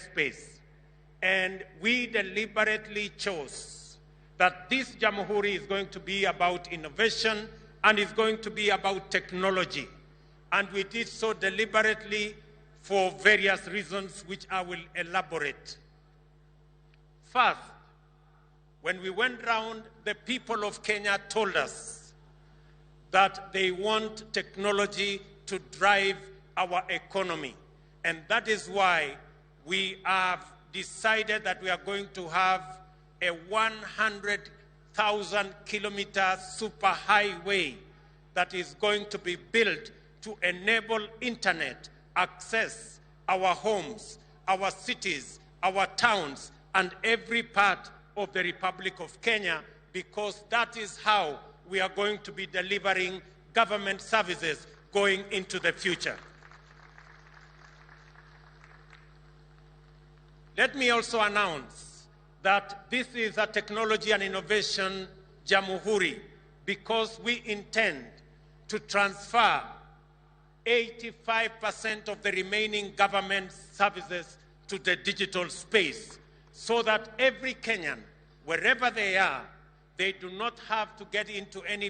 airspace. And we deliberately chose that this Jamhuri is going to be about innovation and is going to be about technology. And we did so deliberately for various reasons, which I will elaborate. First, when we went round, the people of Kenya told us that they want technology to drive our economy. And that is why we have decided that we are going to have a 100,000-kilometer superhighway that is going to be built to enable internet access our homes, our cities, our towns, and every part of the Republic of Kenya, because that is how we are going to be delivering government services going into the future. Let me also announce that this is a technology and innovation Jamhuri, because we intend to transfer 85% of the remaining government services to the digital space, so that every Kenyan, wherever they are, they do not have to get into any